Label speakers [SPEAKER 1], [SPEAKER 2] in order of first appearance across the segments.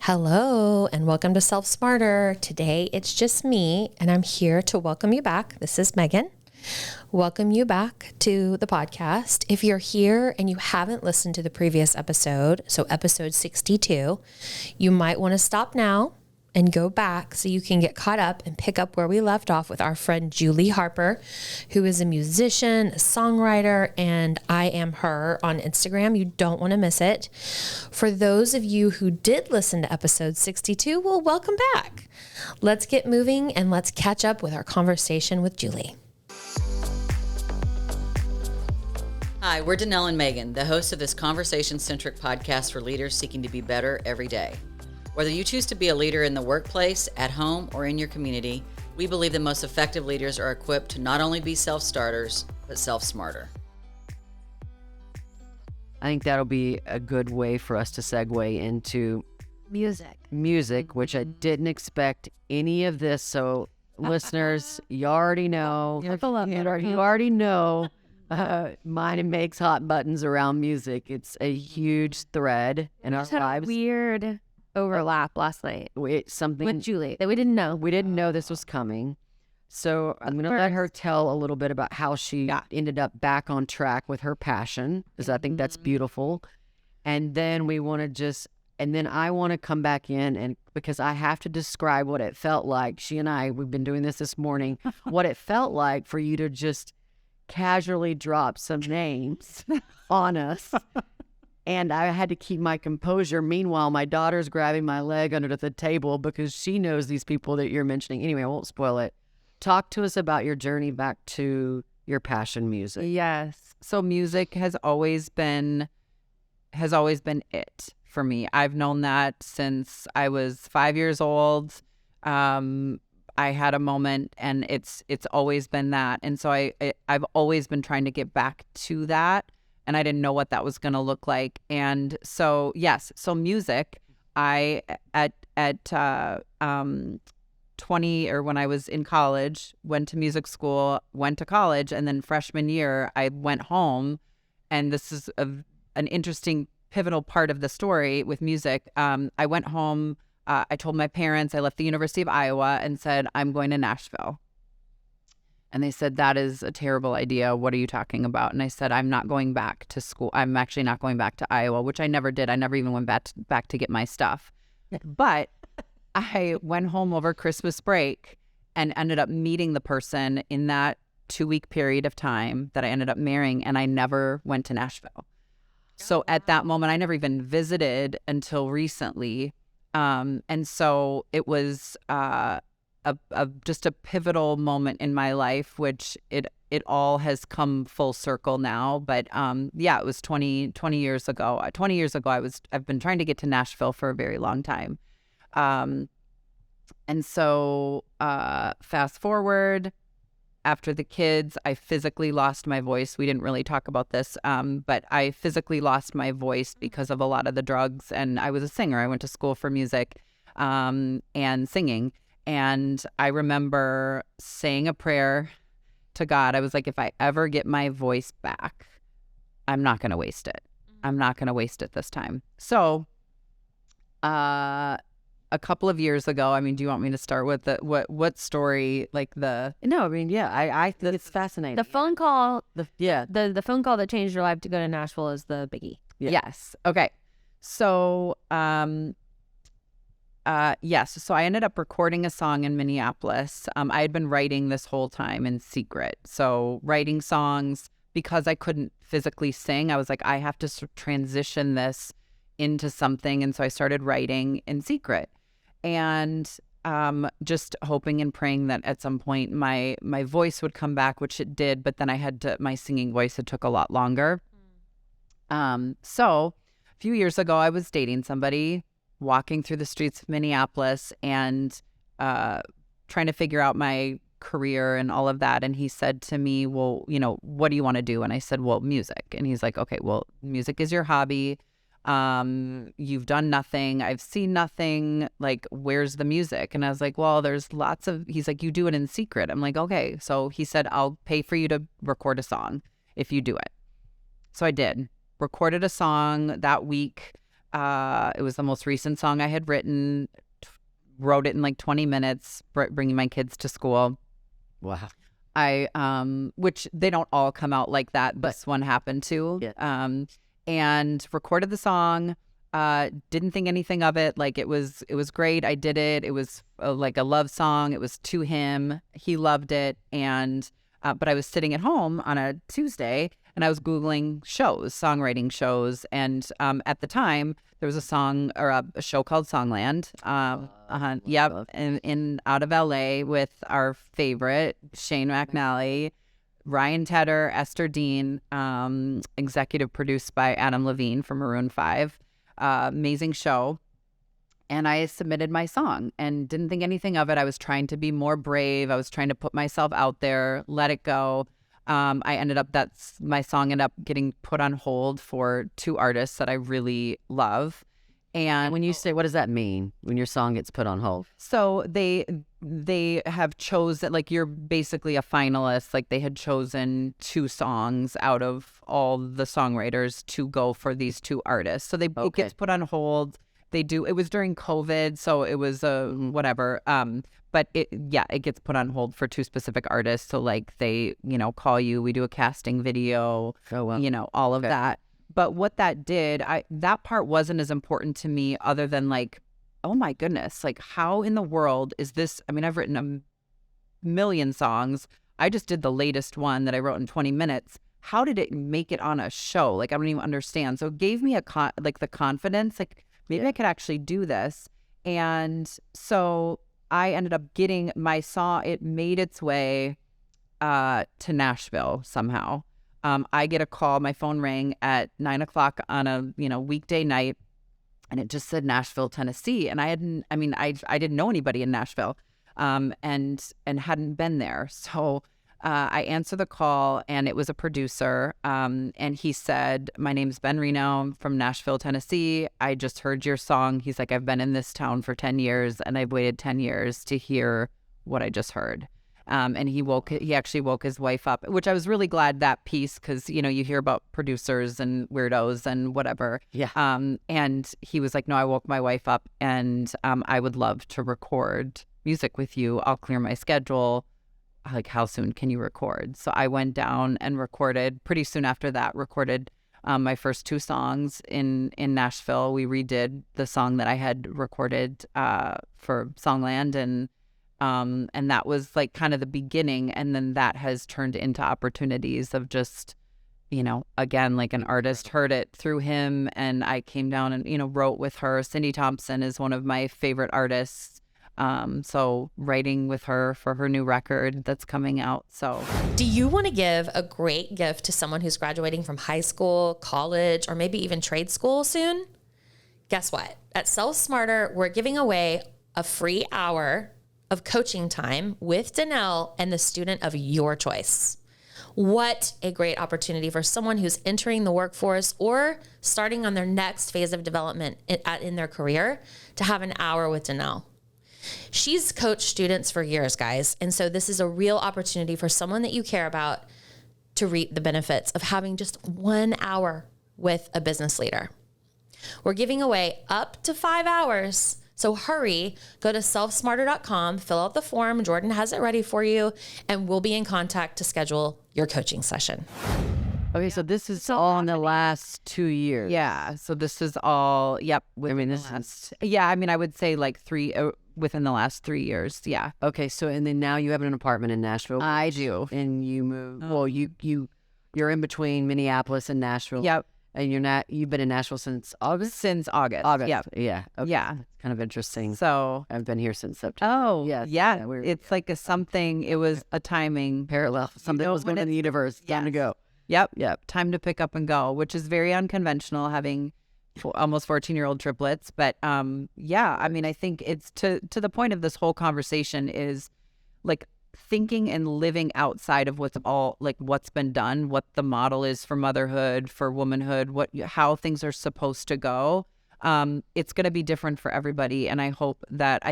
[SPEAKER 1] Hello, and welcome to Self Smarter. Today it's just me, and I'm here to welcome you back. This is Megan. Welcome you back to the podcast. If you're here and you haven't listened to the previous episode, so episode 62, you might want to stop now and go back so you can get caught up and pick up where we left off with our friend Julie Harper, who is a musician, a songwriter, and I am her on Instagram. You don't want to miss it. For those of you who did listen to episode 62, well, welcome back. Let's get moving and let's catch up with our conversation with Julie.
[SPEAKER 2] Hi, we're Danelle and Megan, the hosts of this conversation-centric podcast for leaders seeking to be better every day. Whether you choose to be a leader in the workplace, at home, or in your community, we believe the most effective leaders are equipped to not only be self-starters, but self-smarter.
[SPEAKER 3] I think that'll be a good way for us to segue into music, which I didn't expect any of this. So listeners, you already know, mine and Meg's hot buttons around music. It's a huge thread in our lives.
[SPEAKER 4] Weird overlap last night with Julie that we didn't know.
[SPEAKER 3] We didn't know this was coming. So I'm going to let her tell a little bit about how she ended up back on track with her passion, because I think that's beautiful. And then I want to come back in, and because I have to describe what it felt like. We've been doing this morning, what it felt like for you to just casually drop some names on us. And I had to keep my composure. Meanwhile, my daughter's grabbing my leg under the table because she knows these people that you're mentioning. Anyway, I won't spoil it. Talk to us about your journey back to your passion, music.
[SPEAKER 5] Yes. So music has always been it for me. I've known that since I was 5 years old. I had a moment, and it's always been that. And so I've always been trying to get back to that. And I didn't know what that was going to look like. And so, yes, so music, I, at 20, or when I was in college, went to music school, went to college, and then freshman year, I went home. And this is an interesting, pivotal part of the story with music. I went home, I told my parents, I left the University of Iowa and said, I'm going to Nashville. And they said, that is a terrible idea. What are you talking about? And I said, I'm not going back to school. I'm actually not going back to Iowa, which I never did. I never even went back to get my stuff. But I went home over Christmas break and ended up meeting the person in that 2-week period of time that I ended up marrying. And I never went to Nashville. So at that moment, I never even visited until recently. And so it was just a pivotal moment in my life, which it all has come full circle now. But it was 20 years ago. 20 years ago, I've been trying to get to Nashville for a very long time. And so fast forward, after the kids, I physically lost my voice. We didn't really talk about this, but I physically lost my voice because of a lot of the drugs. And I was a singer. I went to school for music and singing. And I remember saying a prayer to God. I was like, if I ever get my voice back, I'm not going to waste it. I'm not going to waste it this time. So a couple of years ago, do you want me to start with what story? I
[SPEAKER 3] think it's fascinating.
[SPEAKER 4] The phone call,
[SPEAKER 3] the
[SPEAKER 4] phone call that changed your life to go to Nashville is the biggie.
[SPEAKER 3] Yeah.
[SPEAKER 5] Yes. Okay. So, so I ended up recording a song in Minneapolis. I had been writing this whole time in secret. So writing songs, because I couldn't physically sing, I was like, I have to transition this into something. And so I started writing in secret, and just hoping and praying that at some point my voice would come back, which it did. But then my singing voice, it took a lot longer. So a few years ago, I was dating somebody, walking through the streets of Minneapolis and trying to figure out my career and all of that. And he said to me, well, what do you want to do? And I said, well, music. And he's like, okay, well, music is your hobby. You've done nothing. I've seen nothing. Like, where's the music? And I was like, well, he's like, you do it in secret. I'm like, okay. So he said, I'll pay for you to record a song if you do it. So I did. Recorded a song that week. It was the most recent song I had written. Wrote it in like 20 minutes, bringing my kids to school.
[SPEAKER 3] Wow.
[SPEAKER 5] Which they don't all come out like that. This one happened to.
[SPEAKER 3] Yeah.
[SPEAKER 5] And recorded the song. Didn't think anything of it. Like it was great. I did it. It was like a love song. It was to him. He loved it. And but I was sitting at home on a Tuesday and I was Googling shows, songwriting shows. And at the time there was a song or a show called Songland. In out of LA with our favorite Shane McNally, Ryan Tedder, Esther Dean, executive produced by Adam Levine from Maroon 5. Amazing show. And I submitted my song and didn't think anything of it. I was trying to be more brave. I was trying to put myself out there, let it go. My song ended up getting put on hold for 2 artists that I really love. And
[SPEAKER 3] when you say, what does that mean when your song gets put on hold?
[SPEAKER 5] So they have chosen, like, you're basically a finalist. Like, they had chosen 2 songs out of all the songwriters to go for these 2 artists. So it gets put on hold. It was during COVID, so it was whatever. But it gets put on hold for 2 specific artists. So like they, call you, we do a casting video, all of that. But what that did, that part wasn't as important to me other than like, oh my goodness, like how in the world is this? I mean, I've written a million songs. I just did the latest one that I wrote in 20 minutes. How did it make it on a show? Like, I don't even understand. So it gave me the confidence, like maybe I could actually do this. And so I ended up getting my song. It made its way to Nashville somehow. I get a call. My phone rang at 9:00 on a weekday night, and it just said Nashville, Tennessee. And I didn't know anybody in Nashville, and hadn't been there. So I answered the call, and it was a producer. And he said, "My name's Ben Reno. I'm from Nashville, Tennessee. I just heard your song." He's like, "I've been in this town for 10 years, and I've waited 10 years to hear what I just heard." And he actually woke his wife up, which I was really glad that piece, because, you hear about producers and weirdos and whatever.
[SPEAKER 3] Yeah.
[SPEAKER 5] And he was like, "No, I woke my wife up, and I would love to record music with you. I'll clear my schedule. Like, how soon can you record?" So I went down and recorded. Pretty soon after that, recorded my first 2 songs in Nashville. We redid the song that I had recorded for Songland, and that was like kind of the beginning. And then that has turned into opportunities of just, again, like an artist heard it through him, and I came down and, wrote with her. Cindy Thompson is one of my favorite artists. So writing with her for her new record that's coming out. So
[SPEAKER 1] do you want to give a great gift to someone who's graduating from high school, college, or maybe even trade school soon? Guess what? At Self Smarter, we're giving away a free hour of coaching time with Danelle and the student of your choice. What a great opportunity for someone who's entering the workforce or starting on their next phase of development in their career to have an hour with Danelle. She's coached students for years, guys. And so this is a real opportunity for someone that you care about to reap the benefits of having just 1 hour with a business leader. We're giving away up to 5 hours. So hurry, go to selfsmarter.com, fill out the form. Jordan has it ready for you, and we'll be in contact to schedule your coaching session.
[SPEAKER 3] Okay, so this is all in the last 2 years.
[SPEAKER 5] yeah, so this is all, yep.
[SPEAKER 3] I mean,
[SPEAKER 5] I would say like 3 within the last 3 years. Yeah.
[SPEAKER 3] Okay, so and then now you have an apartment in Nashville.
[SPEAKER 5] I do.
[SPEAKER 3] And you moved. Well, you're in between Minneapolis and Nashville.
[SPEAKER 5] Yep.
[SPEAKER 3] And you've been in Nashville since August?
[SPEAKER 5] Since August.
[SPEAKER 3] Yep. Yeah. Okay.
[SPEAKER 5] Yeah.
[SPEAKER 3] It's kind of interesting.
[SPEAKER 5] So
[SPEAKER 3] I've been here since September.
[SPEAKER 5] Oh,
[SPEAKER 3] yes.
[SPEAKER 5] Yeah. It's like it was a timing.
[SPEAKER 3] Parallel. Something was going in the universe. Time to go.
[SPEAKER 5] Yep. Time to pick up and go, which is very unconventional, having almost 14-year-old triplets. But I think it's to the point of this whole conversation is like thinking and living outside of what's been done, what the model is for motherhood, for womanhood, how things are supposed to go. It's going to be different for everybody. And I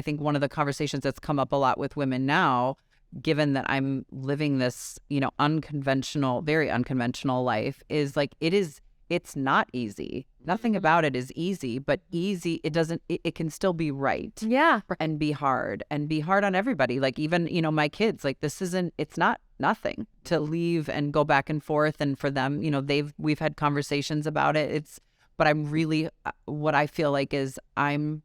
[SPEAKER 5] think one of the conversations that's come up a lot with women now, given that I'm living this, unconventional, very unconventional life, is like, it is it's not easy. Nothing about it is easy, but easy, it can still be right.
[SPEAKER 4] Yeah.
[SPEAKER 5] And be hard on everybody. Like even, my kids, like it's not nothing to leave and go back and forth. And for them, we've had conversations about it. But I'm really, what I feel like is I'm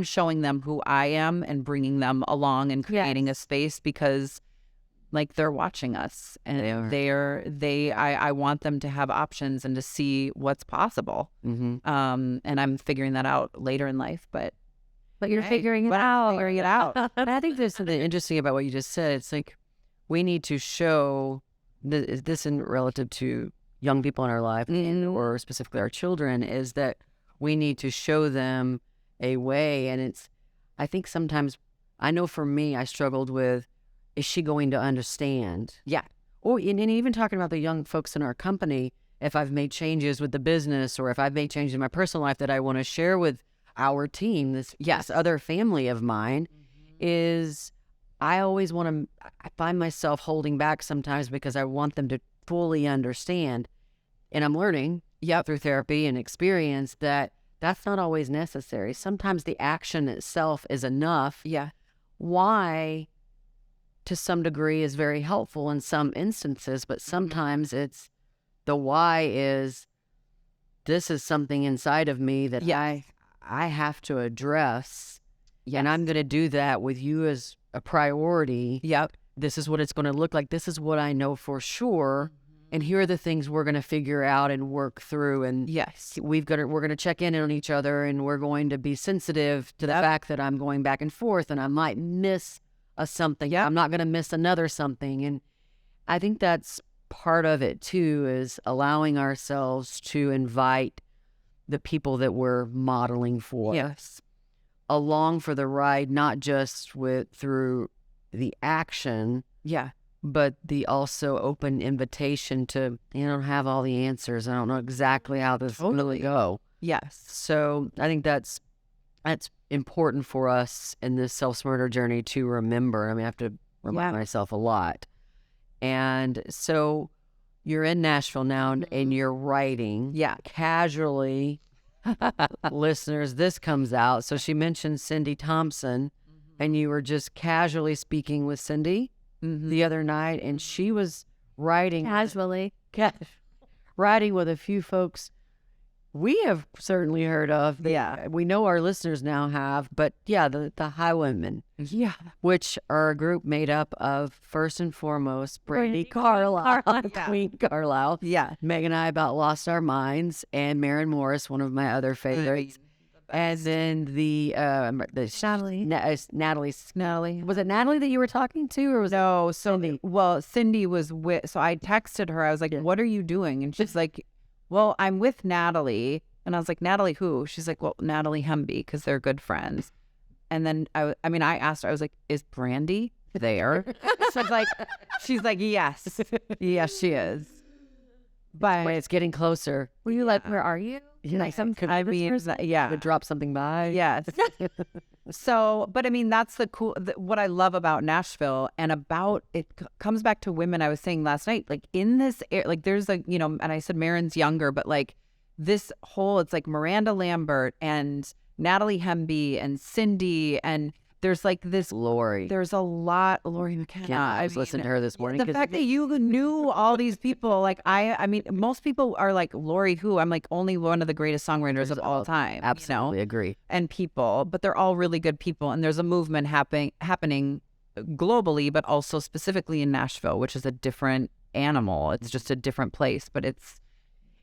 [SPEAKER 5] showing them who I am and bringing them along and creating a space because like they're watching us and I want them to have options and to see what's possible. And I'm figuring that out later in life, but
[SPEAKER 4] you're figuring it out.
[SPEAKER 5] Figuring it out.
[SPEAKER 3] I think there's something interesting about what you just said. It's like we need to show this in relative to young people in our life or specifically our children, is that we need to show them a way. And I think sometimes, I know for me, I struggled with, is she going to understand? Yeah. Or and even talking about the young folks in our company, if I've made changes with the business or if I've made changes in my personal life that I want to share with our team, this other family of mine, is I always want to, I find myself holding back sometimes because I want them to fully understand. And I'm learning through therapy and experience that that's not always necessary. Sometimes the action itself is enough. Yeah. Why, to some degree, is very helpful in some instances, but sometimes it's the why is, this is something inside of me that I have to address. And I'm going to do that with you as a priority. Yep. This is what it's going to look like. This is what I know for sure. And here are the things we're going to figure out and work through. And we're going to check in on each other, and we're going to be sensitive to the fact that I'm going back and forth and I might miss something. I'm not going to miss another something. And I think that's part of it too, is allowing ourselves to invite the people that we're modeling for along for the ride, not just through the action, but the also open invitation to, I don't have all the answers. I don't know exactly how this will go. Yes. So I think that's important for us in this self-smarter journey to remember. I mean, I have to remind myself a lot. And so you're in Nashville now and you're writing. Casually, listeners, this comes out. So she mentioned Cindy Thompson, and you were just casually speaking with Cindy the other night, and she was writing
[SPEAKER 4] Casually.
[SPEAKER 3] Writing with a few folks we have certainly heard of. We know our listeners now have, but the Highwaymen, which are a group made up of, first and foremost, Brandy Carlisle, Queen Carlisle. Meg and I about lost our minds, and Maren Morris, one of my other favorites. And then the Natalie. Natalie. Was it Natalie that you were talking to, or was it Cindy?
[SPEAKER 5] Well, Cindy was with. So I texted her. I was like, "What are you doing?" And she's like, "Well, I'm with Natalie." And I was like, "Natalie who?" She's like, "Well, Natalie Hemby, because they're good friends." And then I asked her. I was like, "Is Brandy there?" She's like, "Yes, yes, she is."
[SPEAKER 3] But it's getting closer.
[SPEAKER 4] Were you like, "Where are you?"
[SPEAKER 3] Like some could drop something by.
[SPEAKER 5] Yes. So, but I mean, that's what I love about Nashville, and about it comes back to women. I was saying last night, like in this, like there's and I said Maren's younger, but like this whole, it's like Miranda Lambert and Natalie Hemby and Cindy, and there's like this
[SPEAKER 3] Lori.
[SPEAKER 5] There's a lot. Lori McKenna.
[SPEAKER 3] I was listening to her this morning.
[SPEAKER 5] The fact that you knew all these people, like I mean, most people are like, Lori who? I'm like, only one of the greatest songwriters of all time.
[SPEAKER 3] Absolutely agree.
[SPEAKER 5] And people, but they're all really good people. And there's a movement happening globally, but also specifically in Nashville, which is a different animal. It's just a different place, but it's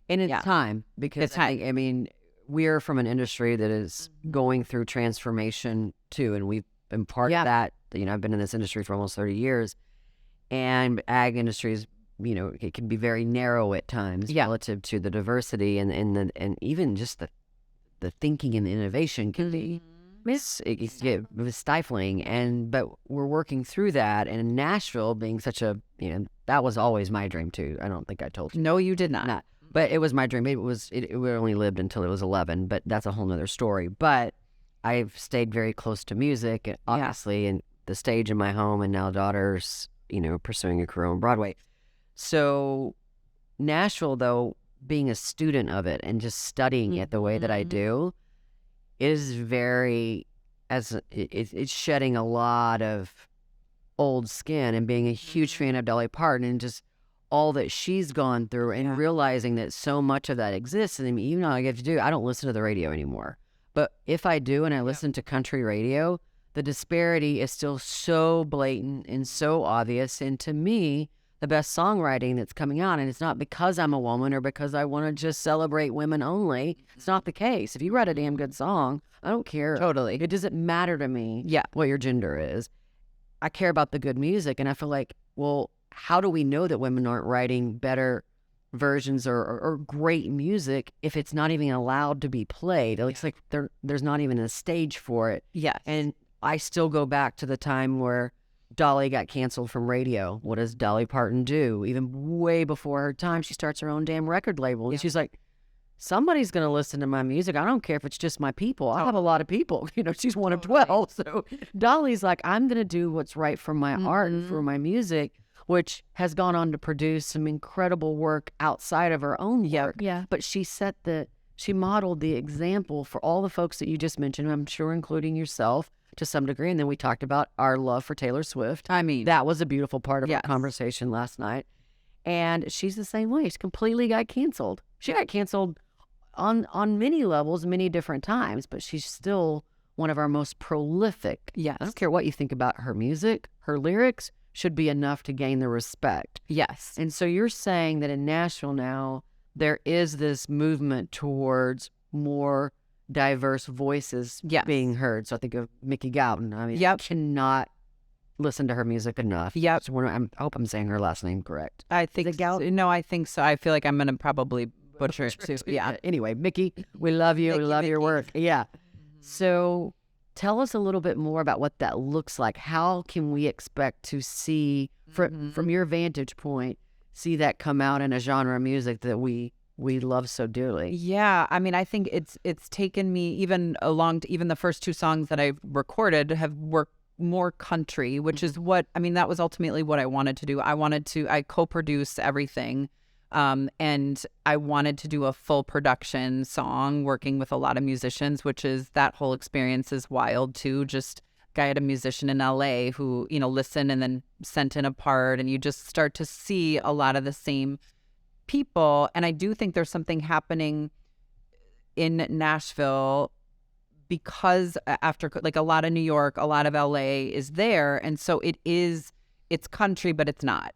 [SPEAKER 3] time, because
[SPEAKER 5] it's time.
[SPEAKER 3] I mean, we're from an industry that is going through transformation too, and we've been part of that. I've been in this industry for almost 30 years, and ag industries, it can be very narrow at times relative to the diversity and even just the thinking and the innovation can be stifling. But we're working through that, and Nashville being such a that was always my dream too. I don't think I told you.
[SPEAKER 5] No, you did not.
[SPEAKER 3] But it was my dream. It only lived until it was 11, but that's a whole nother story. But I've stayed very close to music, and obviously, and the stage in my home, and now daughters, pursuing a career on Broadway. So Nashville, though, being a student of it and just studying it the way that I do is very, it's shedding a lot of old skin, and being a huge fan of Dolly Parton and just all that she's gone through, and realizing that so much of that exists. And I mean, even though I get to do, I don't listen to the radio anymore, but if I do and I listen to country radio, the disparity is still so blatant and so obvious. And to me, the best songwriting that's coming out, and it's not because I'm a woman or because I want to just celebrate women only. It's not the case. If you write a damn good song, I don't care.
[SPEAKER 5] Totally.
[SPEAKER 3] It doesn't matter to me what your gender is. I care about the good music, and I feel like, well, how do we know that women aren't writing better versions or great music if it's not even allowed to be played? It's like there's not even a stage for it.
[SPEAKER 5] Yes.
[SPEAKER 3] And I still go back to the time where Dolly got canceled from radio. What does Dolly Parton do? Even way before her time, she starts her own damn record label. And she's like, somebody's going to listen to my music. I don't care if it's just my people. I have a lot of people. You know, she's one of 12. So Dolly's like, I'm going to do what's right for my art and for my music, which has gone on to produce some incredible work outside of her own work.
[SPEAKER 4] Yeah.
[SPEAKER 3] But she modeled the example for all the folks that you just mentioned, I'm sure including yourself to some degree. And then we talked about our love for Taylor Swift.
[SPEAKER 5] I mean,
[SPEAKER 3] that was a beautiful part of our conversation last night. And she's the same way. She completely got canceled. She got canceled on many levels, many different times, but she's still one of our most prolific.
[SPEAKER 5] Yes.
[SPEAKER 3] I don't care what you think about her music, her lyrics should be enough to gain the respect.
[SPEAKER 5] Yes.
[SPEAKER 3] And so you're saying that in Nashville now, there is this movement towards more diverse voices being heard. So I think of Mickey Gouton. I mean, I cannot listen to her music enough.
[SPEAKER 5] Yep.
[SPEAKER 3] So I hope I'm saying her last name correct.
[SPEAKER 5] I think no, I think so. I feel like I'm going to probably butcher it too. Yeah.
[SPEAKER 3] Anyway, Mickey, we love you. We love your work. Yeah. So tell us a little bit more about what that looks like. How can we expect to see, from your vantage point, see that come out in a genre of music that we love so dearly?
[SPEAKER 5] Yeah, I mean, I think it's taken me even the first two songs that I've recorded have worked more country, which is what, I mean, that was ultimately what I wanted to do. I co-produce everything. And I wanted to do a full production song working with a lot of musicians, which is, that whole experience is wild too. Just I had a musician in LA who, listened and then sent in a part, and you just start to see a lot of the same people. And I do think there's something happening in Nashville because after, like, a lot of New York, a lot of LA is there. And so it's country, but it's not.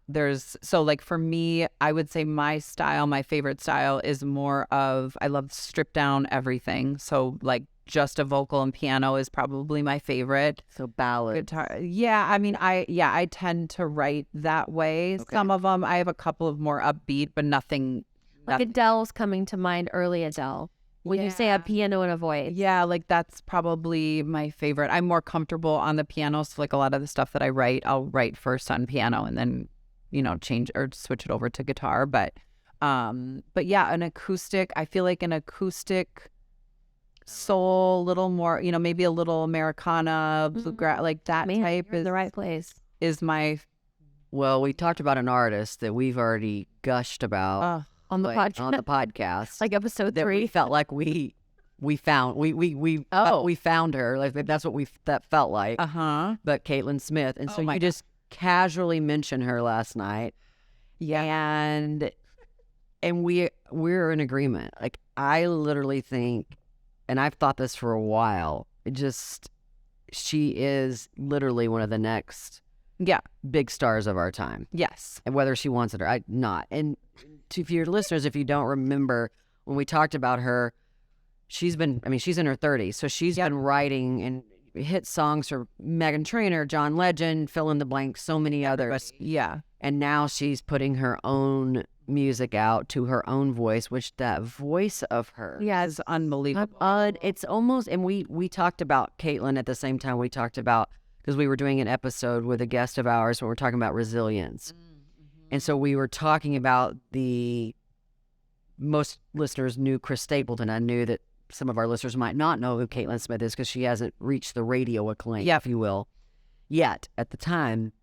[SPEAKER 5] Like for me, I would say my favorite style is more of, I love stripped down everything. So like just a vocal and piano is probably my favorite.
[SPEAKER 3] So ballad.
[SPEAKER 5] Guitar. Yeah. I mean, I tend to write that way. Okay. Some of them, I have a couple of more upbeat, but nothing.
[SPEAKER 4] Like Adele's coming to mind, early Adele. When you say a piano and a voice.
[SPEAKER 5] Yeah, like that's probably my favorite. I'm more comfortable on the piano. So like a lot of the stuff that I write, I'll write first on piano and then, change or switch it over to guitar. But yeah, an acoustic, I feel like an acoustic soul, little more, maybe a little Americana, bluegrass, like that type
[SPEAKER 4] is the right place.
[SPEAKER 5] Is my.
[SPEAKER 3] Well, we talked about an artist that we've already gushed about.
[SPEAKER 4] On the
[SPEAKER 3] podcast,
[SPEAKER 4] like episode 3,
[SPEAKER 3] we felt like we found her. Like that's what that felt like. But Caitlin Smith, and so you just casually mentioned her last night.
[SPEAKER 5] Yeah,
[SPEAKER 3] and we're in agreement. Like I literally think, and I've thought this for a while. She is literally one of the next big stars of our time.
[SPEAKER 5] Yes,
[SPEAKER 3] and whether she wants it or not, and. To your listeners, if you don't remember, when we talked about her, she's in her 30s, so she's been writing and hit songs for Meghan Trainor, John Legend, fill in the blank, so many others.
[SPEAKER 5] Yeah.
[SPEAKER 3] And now she's putting her own music out to her own voice, which that voice of her
[SPEAKER 5] is unbelievable.
[SPEAKER 3] It's almost, and we talked about Caitlin at the same time we talked about, because we were doing an episode with a guest of ours where we're talking about resilience. And so we were talking about most listeners knew Chris Stapleton. I knew that some of our listeners might not know who Caitlin Smith is because she hasn't reached the radio acclaim, if you will, yet at the time.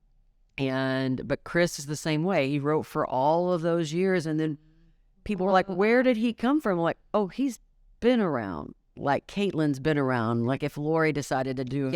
[SPEAKER 3] But Chris is the same way. He wrote for all of those years, and then people were like, where did he come from? Like, oh, he's been around. Like Caitlin's been around. Like if Lori decided to do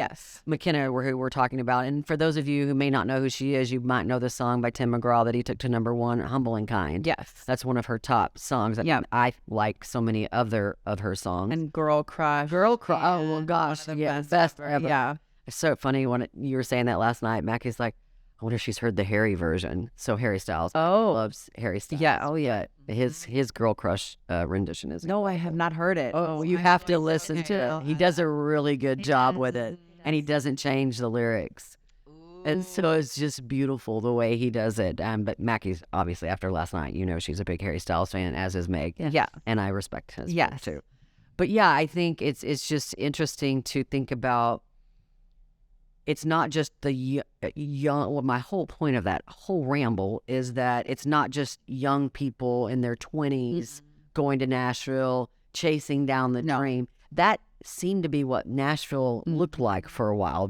[SPEAKER 3] McKenna, who we're talking about. And for those of you who may not know who she is, you might know the song by Tim McGraw that he took to #1, Humble and Kind.
[SPEAKER 5] Yes.
[SPEAKER 3] That's one of her top songs. I like so many other of her songs.
[SPEAKER 5] And Girl Crush.
[SPEAKER 3] Oh, well, gosh. Yeah, best ever.
[SPEAKER 5] Yeah.
[SPEAKER 3] It's so funny when you were saying that last night. Mackie's like, I wonder if she's heard the Harry version. So Harry Styles loves Harry Styles.
[SPEAKER 5] Yeah. Oh, yeah.
[SPEAKER 3] His Girl Crush rendition is.
[SPEAKER 5] No, I have not heard it.
[SPEAKER 3] Oh, you have to listen to it. He does a really good job with it, and he doesn't change the lyrics. And so it's just beautiful the way he does it. But Mackie's obviously, after last night, she's a big Harry Styles fan, as is Meg.
[SPEAKER 5] Yeah.
[SPEAKER 3] And I respect his work too. But yeah, I think it's just interesting to think about. It's not just the young. Well, my whole point of that whole ramble is that it's not just young people in their 20s going to Nashville, chasing down the dream. That seemed to be what Nashville looked like for a while.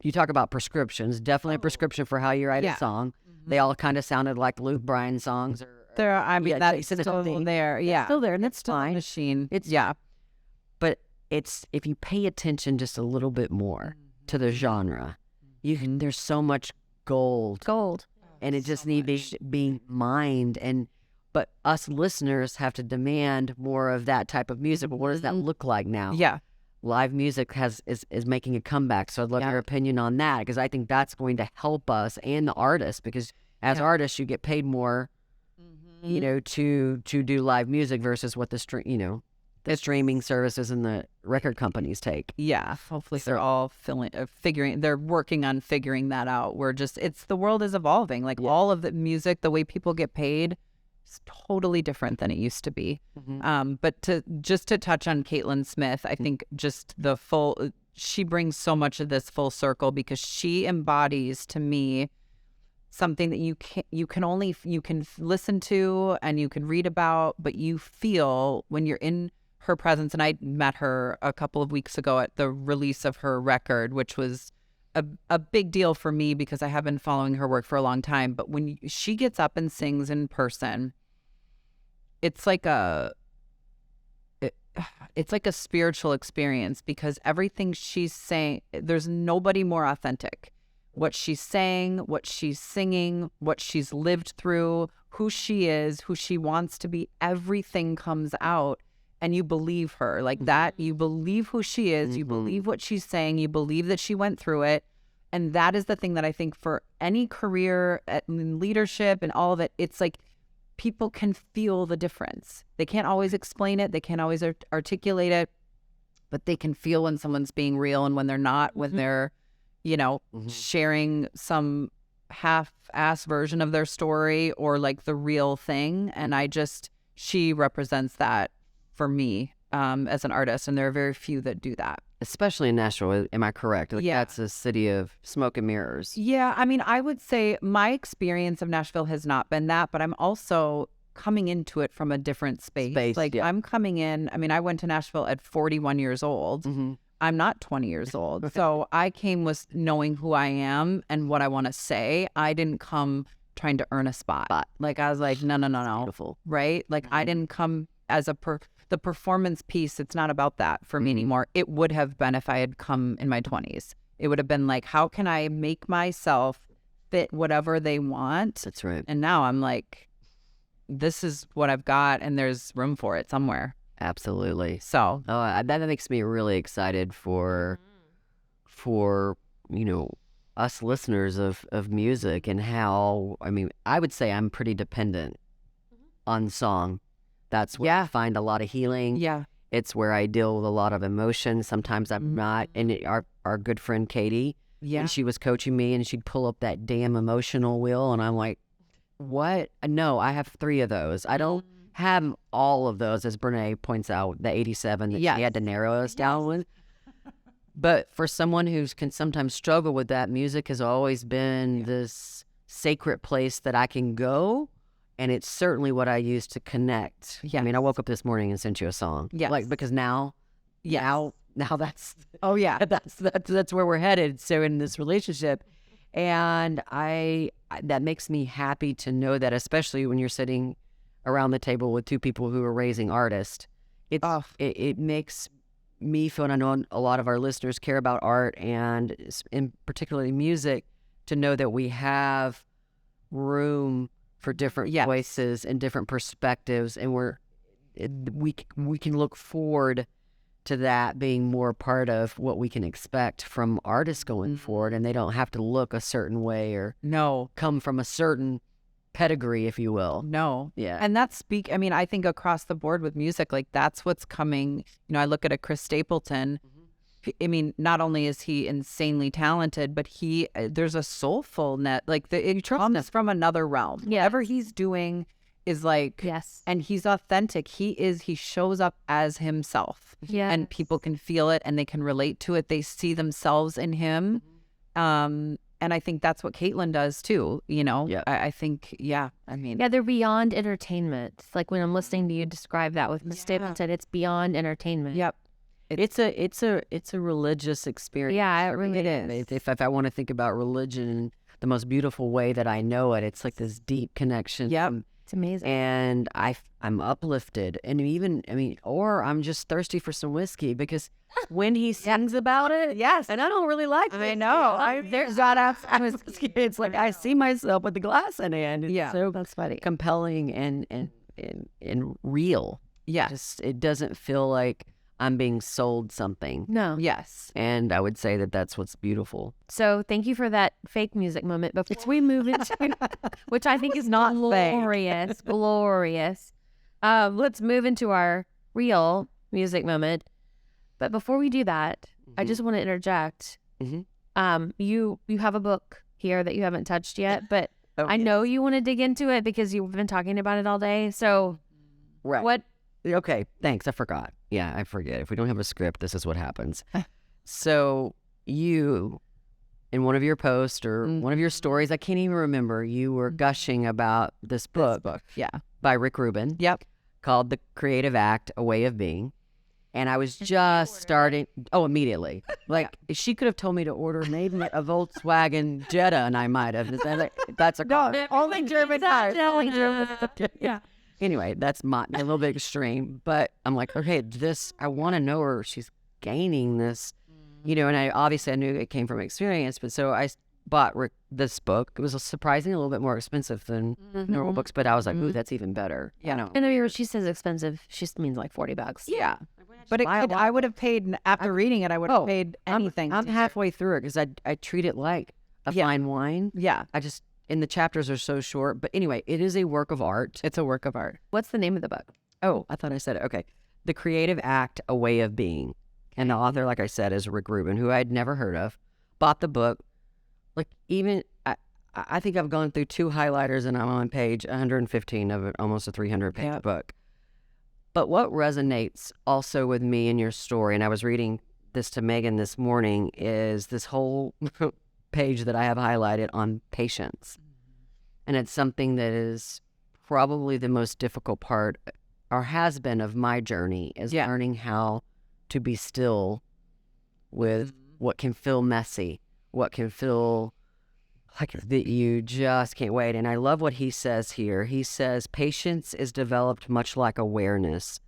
[SPEAKER 3] You talk about prescriptions, definitely a prescription for how you write a song. They all kind of sounded like Luke Bryan songs.
[SPEAKER 5] That's still there. Yeah.
[SPEAKER 3] It's still there, and that's fine.
[SPEAKER 5] Machine.
[SPEAKER 3] But it's, if you pay attention just a little bit more to the genre, there's so much gold, and it just needs to be mined. But us listeners have to demand more of that type of music. But what does that look like now?
[SPEAKER 5] Yeah,
[SPEAKER 3] live music is making a comeback. So I'd love your opinion on that, because I think that's going to help us and the artists, because as artists you get paid more, to do live music versus what the streaming services and the record companies take.
[SPEAKER 5] Yeah, hopefully they're all they're working on figuring that out. The world is evolving. Like all of the music, the way people get paid is totally different than it used to be. But to touch on Caitlin Smith, I think she brings so much of this full circle, because she embodies to me something that you can listen to and you can read about, but you feel when you're in her presence. And I met her a couple of weeks ago at the release of her record, which was a big deal for me because I have been following her work for a long time. But when she gets up and sings in person, it's like a spiritual experience, because everything she's saying, there's nobody more authentic. What she's saying, what she's singing, what she's lived through, who she is, who she wants to be, everything comes out, and you believe her like that. You believe who she is. You believe what she's saying. You believe that she went through it. And that is the thing that I think for any career in leadership and all of it, it's like people can feel the difference. They can't always explain it. They can't always articulate it, but they can feel when someone's being real and when they're not, when they're sharing some half-ass version of their story or like the real thing. And she represents that for me as an artist. And there are very few that do that.
[SPEAKER 3] Especially in Nashville, am I correct? That's a city of smoke and mirrors.
[SPEAKER 5] Yeah, I mean, I would say my experience of Nashville has not been that, but I'm also coming into it from a different space. I'm coming in, I mean, I went to Nashville at 41 years old. I'm not 20 years old. So I came with knowing who I am and what I want to say. I didn't come trying to earn a spot. Like, I was like, no.
[SPEAKER 3] Beautiful.
[SPEAKER 5] Right? Like, I didn't come as the performance piece. It's not about that for me anymore. It would have been if I had come in my 20s. It would have been like, how can I make myself fit whatever they want?
[SPEAKER 3] That's right.
[SPEAKER 5] And now I'm like, this is what I've got, and there's room for it somewhere.
[SPEAKER 3] Absolutely.
[SPEAKER 5] So
[SPEAKER 3] that makes me really excited for us listeners of music, and how, I mean, I would say I'm pretty dependent on song. That's where I find a lot of healing.
[SPEAKER 5] Yeah.
[SPEAKER 3] It's where I deal with a lot of emotion. Sometimes I'm not. And our good friend Katie, and she was coaching me, and she'd pull up that damn emotional wheel, and I'm like, what? No, I have 3 of those. I don't have all of those, as Brene points out, the 87 that she had to narrow us down with. But for someone who can sometimes struggle with that, music has always been this sacred place that I can go, and it's certainly what I use to connect. I mean, I woke up this morning and sent you a song. Like, because now that's that's where we're headed. So in this relationship, and that makes me happy to know that, especially when you're sitting around the table with two people who are raising artists. It makes me feel, and I know a lot of our listeners care about art and in particularly music, to know that we have room for different voices and different perspectives, and we can look forward to that being more part of what we can expect from artists going forward, and they don't have to look a certain way or come from a certain pedigree, if you will.
[SPEAKER 5] And that's I mean, I think across the board with music, like that's what's coming. You know, I look at a Chris Stapleton. I mean, not only is he insanely talented, but there's a soulfulness, like it comes from another realm. Whatever he's doing is like, and he's authentic. He shows up as himself. And people can feel it and they can relate to it. They see themselves in him. And I think that's what Caitlin does too, you know. I think, I mean,
[SPEAKER 4] they're beyond entertainment. It's like when I'm listening to you describe that with Miss Stapleton, it's beyond entertainment.
[SPEAKER 3] It's a religious experience.
[SPEAKER 4] Yeah, it really is.
[SPEAKER 3] If I want to think about religion in the most beautiful way that I know it, it's like this deep connection.
[SPEAKER 4] It's amazing.
[SPEAKER 3] And I'm uplifted, and even, I mean, or I'm just thirsty for some whiskey, because when he sings about it, and I don't really like it.
[SPEAKER 5] I know.
[SPEAKER 3] There's whiskey. It's like I see myself with the glass in hand. It's so
[SPEAKER 4] that's funny,
[SPEAKER 3] compelling and real. Just, it doesn't feel like I'm being sold something.
[SPEAKER 4] No.
[SPEAKER 3] And I would say that that's what's beautiful.
[SPEAKER 4] So thank you for that fake music moment. Before we move into, which I think is not glorious, let's move into our real music moment. But before we do that, I just want to interject. You have a book here that you haven't touched yet, but I know you want to dig into it because you've been talking about it all day. So what?
[SPEAKER 3] Okay, thanks. I forgot. Yeah, I forget. If we don't have a script, this is what happens. So you, in one of your posts or one of your stories, I can't even remember, you were gushing about this book. By Rick Rubin. Called The Creative Act, A Way of Being. And I was just starting, immediately. Like, she could have told me to order maybe a Volkswagen Jetta, and I might have. That's a car.
[SPEAKER 4] No, only German cars.
[SPEAKER 3] Anyway, that's a little bit extreme, but I'm like, okay, I want to know where she's gaining this, you know, and I knew it came from experience, but so I bought this book. It was surprisingly a little bit more expensive than normal books, but I was like, ooh, that's even better. You know.
[SPEAKER 4] And she says expensive, she means like $40.
[SPEAKER 5] Yeah. But I would have paid, after reading it, I would have paid anything.
[SPEAKER 3] I'm halfway through it because I treat it like a fine wine. And the chapters are so short. But anyway, it is a work of art.
[SPEAKER 5] It's a work of art.
[SPEAKER 4] What's the name of the book?
[SPEAKER 3] Oh, I thought I said it. Okay. The Creative Act, A Way of Being. And the author, like I said, is Rick Rubin, who I'd never heard of. Bought the book. Like, even, I think I've gone through 2 highlighters and I'm on page 115 of it, almost a 300-page book. But what resonates also with me in your story, and I was reading this to Megan this morning, is this whole page that I have highlighted on patience. And it's something that is probably the most difficult part, or has been, of my journey, is learning how to be still with what can feel messy, what can feel like that you just can't wait. And I love what he says here. He says, patience is developed much like awareness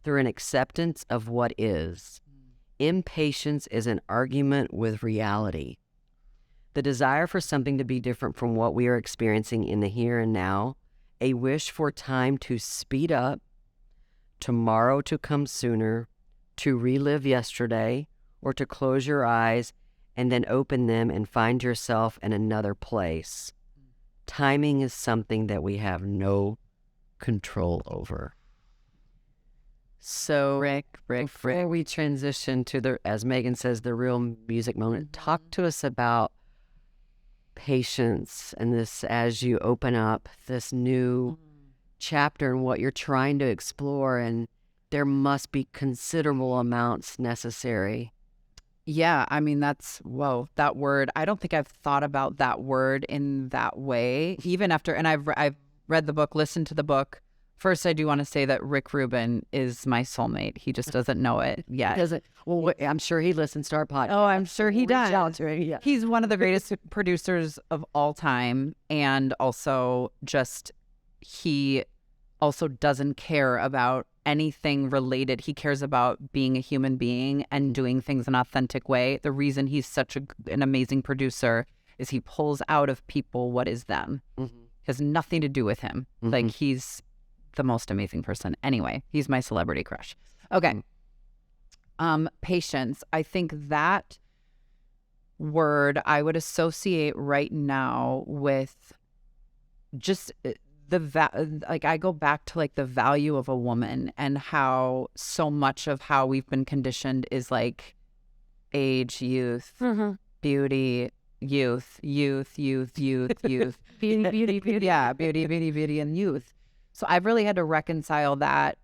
[SPEAKER 3] through an acceptance of what is. Impatience is an argument with reality. The desire for something to be different from what we are experiencing in the here and now, a wish for time to speed up, tomorrow to come sooner, to relive yesterday, or to close your eyes and then open them and find yourself in another place. Timing is something that we have no control over. So, Rick, before we transition to as Megan says, the real music moment, talk to us about patience and this, as you open up this new chapter and what you're trying to explore, and there must be considerable amounts necessary.
[SPEAKER 5] Yeah, I mean, that word, I don't think I've thought about that word in that way, even after, and I've read the book, listened to the book. First, I do want to say that Rick Rubin is my soulmate. He just doesn't know it yet.
[SPEAKER 3] Well, I'm sure he listens to our podcast.
[SPEAKER 5] Oh, I'm sure he does.
[SPEAKER 3] Reach out to him,
[SPEAKER 5] He's one of the greatest producers of all time, and also just he also doesn't care about anything related. He cares about being a human being and doing things in an authentic way. The reason he's such an amazing producer is he pulls out of people what is them. Has nothing to do with him. Like, he's the most amazing person. Anyway, he's my celebrity crush. Okay. Patience. I think that word I would associate right now with just like, I go back to like the value of a woman and how so much of how we've been conditioned is like age, youth, beauty, youth, beauty. Yeah, beauty, and youth. So I've really had to reconcile that,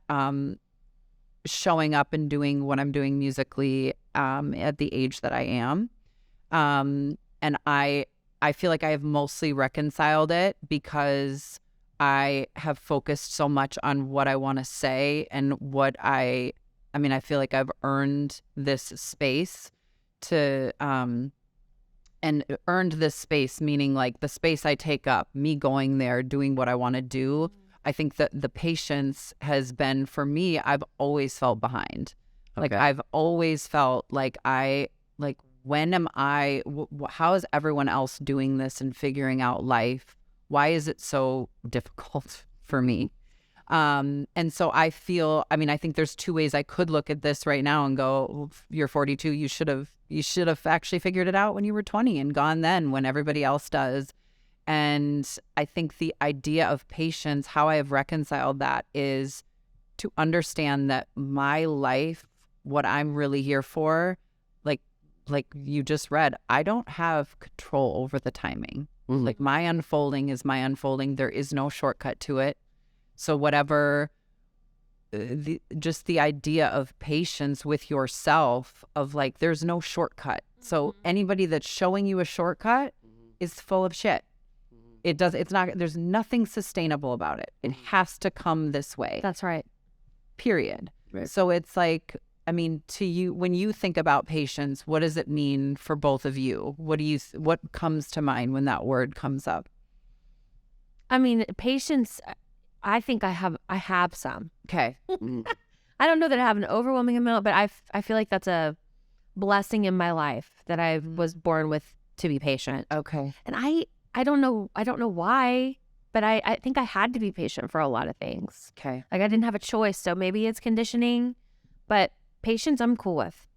[SPEAKER 5] showing up and doing what I'm doing musically at the age that I am. And I feel like I have mostly reconciled it because I have focused so much on what I want to say and what I feel like I've earned this space to, and earned this space, meaning like the space I take up, me going there, doing what I want to do. I think that the patience has been, for me, I've always felt behind. Like, I've always felt like when am I, how is everyone else doing this and figuring out life? Why is it so difficult for me? And so I feel, I think there's two ways I could look at this right now and go, well, you're 42. You should have actually figured it out when you were 20 and gone then when everybody else does. And I think the idea of patience, how I have reconciled that is to understand that my life, what I'm really here for, like you just read, I don't have control over the timing. Like, my unfolding is my unfolding. There is no shortcut to it. So whatever, just the idea of patience with yourself, of like, there's no shortcut. So anybody that's showing you a shortcut is full of shit. There's nothing sustainable about it. It has to come this way.
[SPEAKER 4] That's right.
[SPEAKER 5] Period. Right. So it's like, to you, when you think about patience, what does it mean for both of you? What comes to mind when that word comes up?
[SPEAKER 4] Patience, I think I have some.
[SPEAKER 5] Okay.
[SPEAKER 4] I don't know that I have an overwhelming amount, but I feel like that's a blessing in my life that I was born with, to be patient.
[SPEAKER 5] Okay.
[SPEAKER 4] And I don't know why, but I think I had to be patient for a lot of things.
[SPEAKER 5] Okay.
[SPEAKER 4] Like, I didn't have a choice, so maybe it's conditioning, but patience I'm cool with.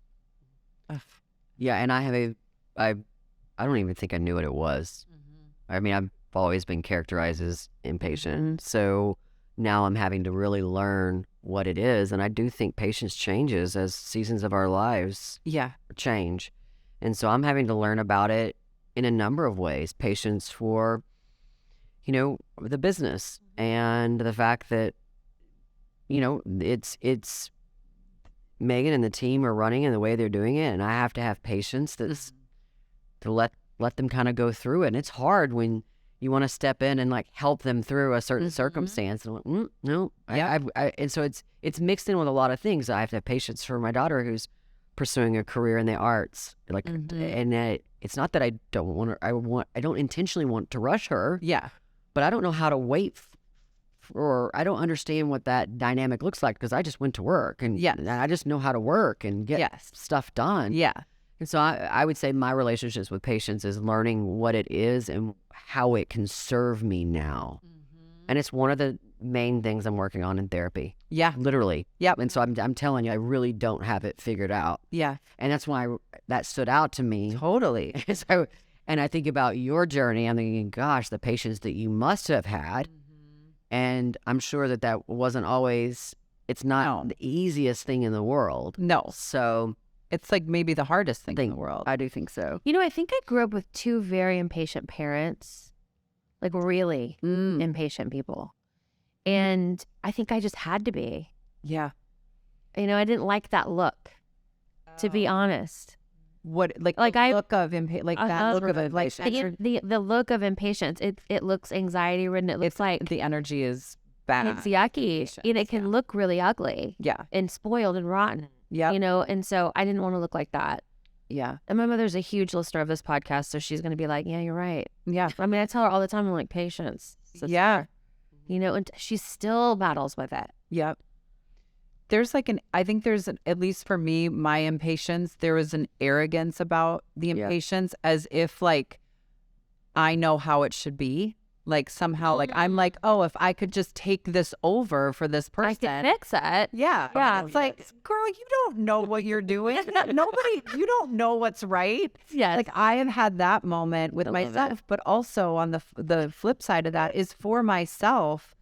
[SPEAKER 3] Yeah, and I don't even think I knew what it was. I've always been characterized as impatient. So now I'm having to really learn what it is. And I do think patience changes as seasons of our lives change. And so I'm having to learn about it in a number of ways. Patience for, the business and the fact that, it's Megan and the team are running in the way they're doing it. And I have to have patience that's to let them kind of go through it. And it's hard when you want to step in and like help them through a certain circumstance. And I'm like, no. And so it's mixed in with a lot of things. I have to have patience for my daughter who's pursuing a career in the arts. Like, and it's not that I don't want her. I don't intentionally want to rush her.
[SPEAKER 5] Yeah.
[SPEAKER 3] But I don't know how to wait or I don't understand what that dynamic looks like because I just went to work and I just know how to work and get stuff done.
[SPEAKER 5] Yeah.
[SPEAKER 3] And so I would say my relationships with patience is learning what it is and how it can serve me now. And it's one of the main things I'm working on in therapy. Yeah. Literally. Yep. And so I'm telling you, I really don't have it figured out.
[SPEAKER 5] Yeah.
[SPEAKER 3] And that's why that stood out to me.
[SPEAKER 5] Totally.
[SPEAKER 3] And I think about your journey. I'm thinking, gosh, the patience that you must have had. And I'm sure that wasn't always, it's not the easiest thing in the world.
[SPEAKER 5] No.
[SPEAKER 3] So
[SPEAKER 5] it's like maybe the hardest thing in the world.
[SPEAKER 3] I do think so.
[SPEAKER 4] I think I grew up with two very impatient parents, like really impatient people. And I think I just had to be.
[SPEAKER 5] Yeah.
[SPEAKER 4] I didn't like that look, to be honest.
[SPEAKER 5] What, like the look of impatience, like that look of impatience?
[SPEAKER 4] The look of impatience, it looks anxiety ridden. It looks like
[SPEAKER 5] the energy is bad.
[SPEAKER 4] It's yucky. And it can look really ugly.
[SPEAKER 5] Yeah.
[SPEAKER 4] And spoiled and rotten. Yeah. And so I didn't want to look like that.
[SPEAKER 5] Yeah.
[SPEAKER 4] And my mother's a huge listener of this podcast, so she's going to be like, yeah, you're right.
[SPEAKER 5] Yeah.
[SPEAKER 4] I tell her all the time, I'm like, patience.
[SPEAKER 5] Yeah.
[SPEAKER 4] and she still battles with it.
[SPEAKER 5] Yep. There's like I think there's at least for me, my impatience, there was an arrogance about the impatience as if like I know how it should be. Like somehow like I'm like, oh, if I could just take this over for this person.
[SPEAKER 4] I can fix it.
[SPEAKER 5] Yeah.
[SPEAKER 4] Yeah.
[SPEAKER 5] It's like, girl, you don't know what you're doing. You don't know what's right.
[SPEAKER 4] Yes.
[SPEAKER 5] Like I have had that moment with myself, but also on the flip side of that is for myself,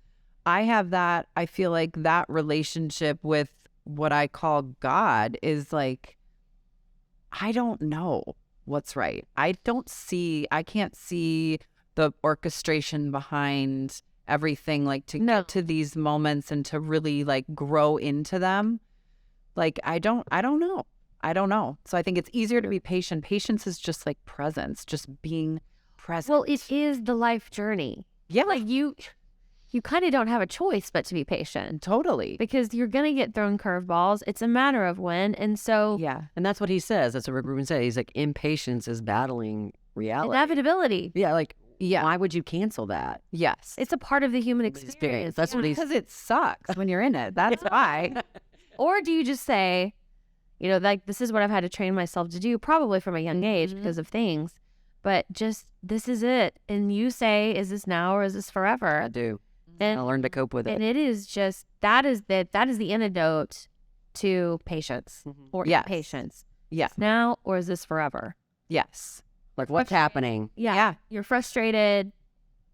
[SPEAKER 5] I have that, I feel like that relationship with what I call God is like, I don't know what's right. I can't see the orchestration behind everything, like to get to these moments and to really like grow into them. Like, I don't know. So I think it's easier to be patient. Patience is just like presence, just being present.
[SPEAKER 4] Well, it is the life journey.
[SPEAKER 5] Yeah.
[SPEAKER 4] Like you kind of don't have a choice but to be patient.
[SPEAKER 5] Totally.
[SPEAKER 4] Because you're going to get thrown curveballs. It's a matter of when. And so
[SPEAKER 5] Yeah.
[SPEAKER 3] And that's what he says. That's what Rubin said. He's like, impatience is battling reality.
[SPEAKER 4] inevitability.
[SPEAKER 3] Yeah, like,
[SPEAKER 5] Yeah.
[SPEAKER 3] why would you cancel that?
[SPEAKER 5] Yes.
[SPEAKER 4] It's a part of the human experience.
[SPEAKER 3] That's what he's...
[SPEAKER 5] Because it sucks when you're in it. That's why.
[SPEAKER 4] Or do you just say, like this is what I've had to train myself to do, probably from a young age because of things, but just this is it. And you say, is this now or is this forever?
[SPEAKER 3] I do.
[SPEAKER 4] And
[SPEAKER 3] I learned to cope with it.
[SPEAKER 4] And it is just that is the antidote to patience or impatience.
[SPEAKER 5] Yes.
[SPEAKER 4] Now or is this forever?
[SPEAKER 5] Yes.
[SPEAKER 3] Like, what's happening?
[SPEAKER 4] Yeah. You're frustrated.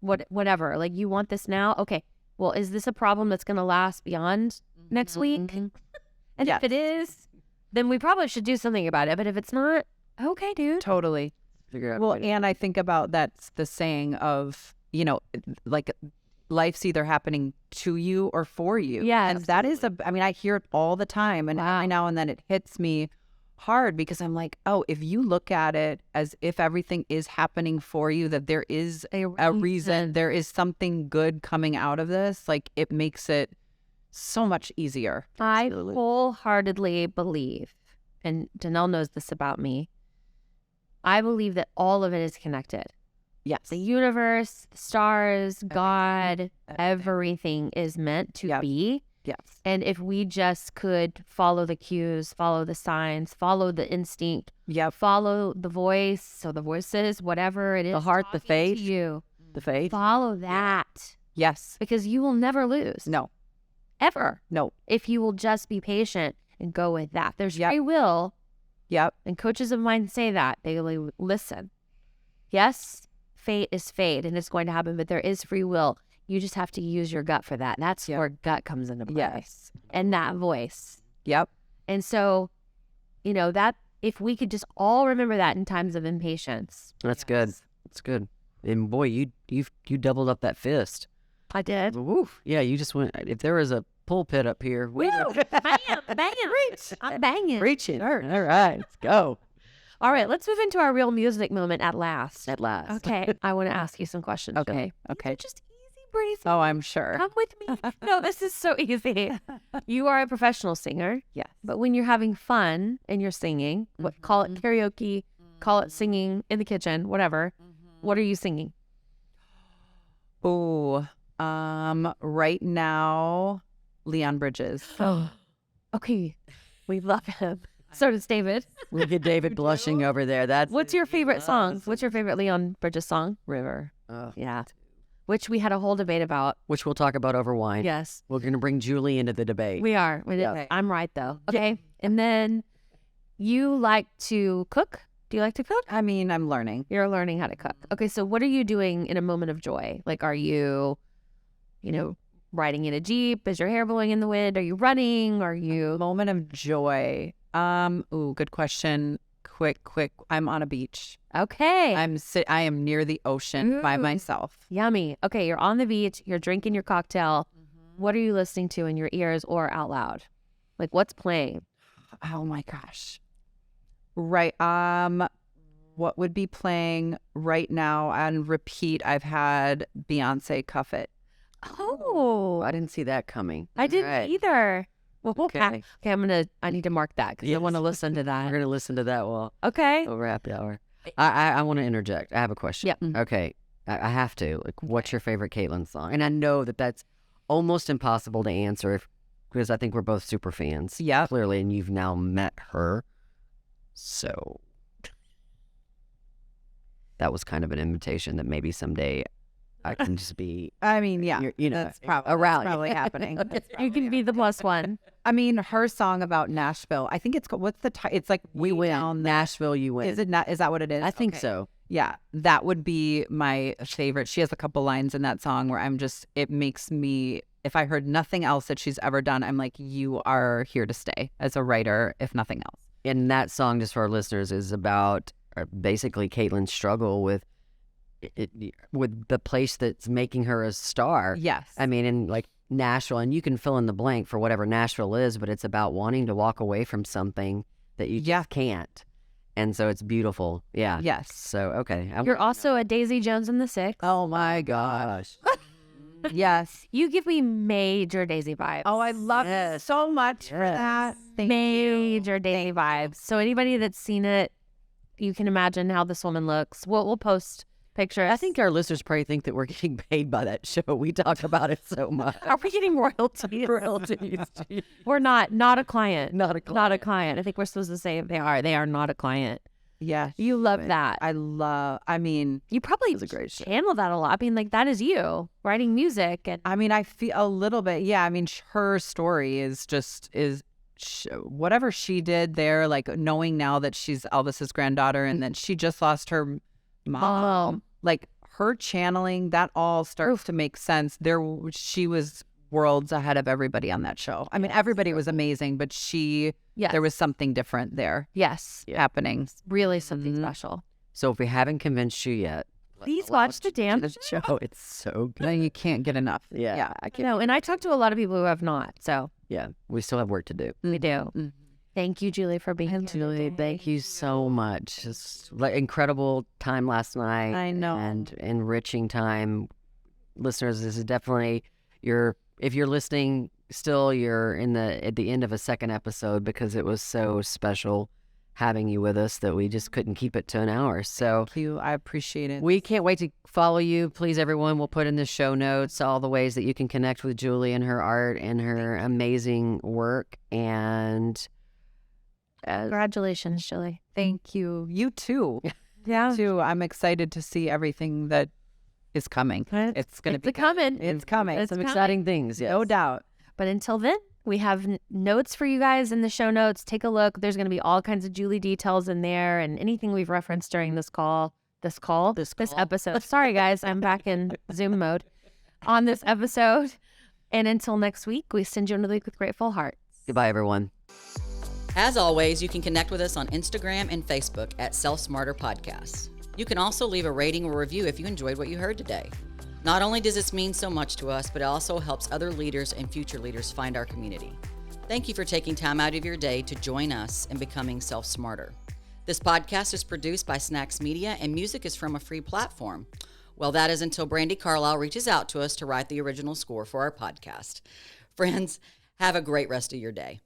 [SPEAKER 4] Whatever. Like you want this now. Okay. Well, is this a problem that's going to last beyond next week? And if it is, then we probably should do something about it. But if it's not, okay, dude.
[SPEAKER 5] Totally.
[SPEAKER 3] Figure out.
[SPEAKER 5] Well, and I think about that's the saying of, like life's either happening to you or for you.
[SPEAKER 4] Yeah.
[SPEAKER 5] And that is I hear it all the time. And I now and then it hits me hard because I'm like, oh, if you look at it as if everything is happening for you, that there is a reason, there is something good coming out of this, like it makes it so much easier.
[SPEAKER 4] I wholeheartedly believe, and Danelle knows this about me, I believe that all of it is connected.
[SPEAKER 5] Yes.
[SPEAKER 4] The universe, the stars, God, everything is meant to be.
[SPEAKER 5] Yes.
[SPEAKER 4] And if we just could follow the cues, follow the signs, follow the instinct, follow the voice, so the voices, whatever it is,
[SPEAKER 3] The heart, the faith.
[SPEAKER 4] the
[SPEAKER 3] faith.
[SPEAKER 4] follow that.
[SPEAKER 5] Yes.
[SPEAKER 4] Because you will never lose.
[SPEAKER 5] No.
[SPEAKER 4] Ever.
[SPEAKER 5] No.
[SPEAKER 4] If you will just be patient and go with that. There's
[SPEAKER 5] Yep.
[SPEAKER 4] free will.
[SPEAKER 5] Yep.
[SPEAKER 4] And coaches of mine say that. They listen. Yes, fate is fate and it's going to happen, but there is free will. You just have to use your gut for that. That's where gut comes into play.
[SPEAKER 5] Yes.
[SPEAKER 4] And that voice.
[SPEAKER 5] Yep.
[SPEAKER 4] And so, that if we could just all remember that in times of impatience.
[SPEAKER 3] That's good. That's good. And boy, you doubled up that fist.
[SPEAKER 4] I did.
[SPEAKER 3] Woof. Yeah, you just went. If there was a pulpit up here,
[SPEAKER 4] Bam, banging. I'm banging.
[SPEAKER 3] Preaching. All right, let's go.
[SPEAKER 4] All right, let's move into our real music moment at last.
[SPEAKER 3] At last.
[SPEAKER 4] Okay. I want to ask you some questions.
[SPEAKER 5] Okay.
[SPEAKER 4] These are just easy breezy.
[SPEAKER 5] Oh, I'm sure.
[SPEAKER 4] Come with me. No, this is so easy. You are a professional singer.
[SPEAKER 5] Yes.
[SPEAKER 4] But when you're having fun and you're singing, call it karaoke, call it singing in the kitchen, whatever. What are you singing?
[SPEAKER 5] Oh, right now, Leon Bridges.
[SPEAKER 4] Oh, okay. We love him. So does David.
[SPEAKER 3] Look at David blushing over there. That's
[SPEAKER 4] What's your favorite song? What's your favorite Leon Bridges song?
[SPEAKER 3] River.
[SPEAKER 4] Yeah. Which we had a whole debate about.
[SPEAKER 3] Which we'll talk about over wine.
[SPEAKER 4] Yes.
[SPEAKER 3] We're going to bring Julie into the debate.
[SPEAKER 4] We are.
[SPEAKER 3] Yeah.
[SPEAKER 4] I'm right, though. Okay. And then you like to cook? Do you like to cook?
[SPEAKER 5] I mean, I'm learning.
[SPEAKER 4] You're learning how to cook. Okay. So what are you doing in a moment of joy? Like, are you, riding in a Jeep? Is your hair blowing in the wind? Are you running? Are you...
[SPEAKER 5] Moment of joy. Good question. Quick. I'm on a beach.
[SPEAKER 4] Okay.
[SPEAKER 5] I am near the ocean by myself.
[SPEAKER 4] Yummy. Okay. You're on the beach. You're drinking your cocktail. What are you listening to in your ears or out loud? Like, what's playing?
[SPEAKER 5] Oh my gosh. Right. What would be playing right now on repeat? I've had Beyonce Cuff It.
[SPEAKER 4] Oh,
[SPEAKER 3] I didn't see that coming.
[SPEAKER 4] I didn't
[SPEAKER 3] Right.
[SPEAKER 4] either. Well,
[SPEAKER 3] Okay.
[SPEAKER 4] Okay, I need to mark that because I want to listen to
[SPEAKER 3] We're
[SPEAKER 4] that.
[SPEAKER 3] going to listen to that while
[SPEAKER 4] Okay.
[SPEAKER 3] over happy hour. I want to interject. I have a question.
[SPEAKER 4] Yep.
[SPEAKER 3] Okay. I have to. Like, what's your favorite Caitlyn song? And I know that that's almost impossible to answer because I think we're both super fans.
[SPEAKER 5] Yeah.
[SPEAKER 3] Clearly, and you've now met her. So that was kind of an invitation that maybe someday I can just be.
[SPEAKER 5] I mean, yeah,
[SPEAKER 3] you know,
[SPEAKER 5] that's probably
[SPEAKER 3] around.
[SPEAKER 5] That's probably happening.
[SPEAKER 4] You can be the plus one.
[SPEAKER 5] I mean, her song about Nashville. I think it's what's the title? It's like
[SPEAKER 3] We win. Nashville, you win.
[SPEAKER 5] Is it not? Is that what it is?
[SPEAKER 3] I think
[SPEAKER 5] Okay.
[SPEAKER 3] so.
[SPEAKER 5] Yeah, that would be my favorite. She has a couple lines in that song where it makes me, if I heard nothing else that she's ever done, I'm like, you are here to stay as a writer, if nothing else.
[SPEAKER 3] And that song, just for our listeners, is about basically Caitlyn's struggle with the place that's making her a star.
[SPEAKER 5] Yes.
[SPEAKER 3] I mean, in like Nashville, and you can fill in the blank for whatever Nashville is, but it's about wanting to walk away from something that you just can't. And so it's beautiful. Yeah.
[SPEAKER 5] Yes.
[SPEAKER 3] So, okay.
[SPEAKER 4] You're also a Daisy Jones and the Six.
[SPEAKER 3] Oh my gosh.
[SPEAKER 5] Yes.
[SPEAKER 4] You give me major Daisy vibes.
[SPEAKER 5] Oh, I love it so much for that.
[SPEAKER 4] Major Daisy vibes. So anybody that's seen it, you can imagine how this woman looks. We'll post pictures.
[SPEAKER 3] I think our listeners probably think that we're getting paid by that show. We talk about it so much.
[SPEAKER 4] Are we getting royalties? We're not a client.
[SPEAKER 3] Not a client.
[SPEAKER 4] Not a client. I think we're supposed to say they are. They are not a client.
[SPEAKER 5] Yeah.
[SPEAKER 4] You love that.
[SPEAKER 5] I mean,
[SPEAKER 4] You probably
[SPEAKER 3] It was a great show.
[SPEAKER 4] channel that a lot. I mean, like that is you writing music and
[SPEAKER 5] I feel a little bit. Yeah. I mean, her story is whatever she did there, like knowing now that she's Elvis's granddaughter and that she just lost her mom. Like her channeling, that all starts to make sense. She was worlds ahead of everybody on that show. I mean, everybody was amazing, but there was something different there
[SPEAKER 4] yes,
[SPEAKER 5] happening.
[SPEAKER 4] really something special.
[SPEAKER 3] So if we haven't convinced you yet,
[SPEAKER 4] Please watch the damn
[SPEAKER 3] show. It's so good.
[SPEAKER 5] You can't get enough.
[SPEAKER 3] Yeah. I can't.
[SPEAKER 4] No, and I talked to a lot of people who have not. So
[SPEAKER 3] Yeah. We still have work to do.
[SPEAKER 4] we do. Thank you, Julie, for being here.
[SPEAKER 3] Julie, thank you so much. Just like incredible time last night.
[SPEAKER 5] I know.
[SPEAKER 3] And enriching time. Listeners, this is definitely if you're listening still, you're at the end of a second episode because it was so special having you with us that we just couldn't keep it to an hour. So
[SPEAKER 5] Thank you. I appreciate it.
[SPEAKER 3] we can't wait to follow you. Please, everyone, we'll put in the show notes all the ways that you can connect with Julie and her art and her amazing work. And
[SPEAKER 4] Congratulations, Julie.
[SPEAKER 5] Thank you. You too.
[SPEAKER 4] Yeah.
[SPEAKER 5] Too. I'm excited to see everything that is coming. It's going to be
[SPEAKER 4] coming.
[SPEAKER 5] It's coming.
[SPEAKER 4] It's
[SPEAKER 3] some
[SPEAKER 4] coming.
[SPEAKER 3] exciting things. Yes.
[SPEAKER 5] No doubt.
[SPEAKER 4] But until then, we have notes for you guys in the show notes. Take a look. There's going to be all kinds of Julie details in there and anything we've referenced during this episode. Sorry, guys. I'm back in Zoom mode on this episode. And until next week, we send you another week with grateful hearts.
[SPEAKER 3] Goodbye, everyone.
[SPEAKER 2] As always, you can connect with us on Instagram and Facebook at Self Smarter Podcasts. You can also leave a rating or review if you enjoyed what you heard today. Not only does this mean so much to us, but it also helps other leaders and future leaders find our community. Thank you for taking time out of your day to join us in becoming Self Smarter. This podcast is produced by Snacks Media and music is from a free platform. Well, that is until Brandy Carlisle reaches out to us to write the original score for our podcast. Friends, have a great rest of your day.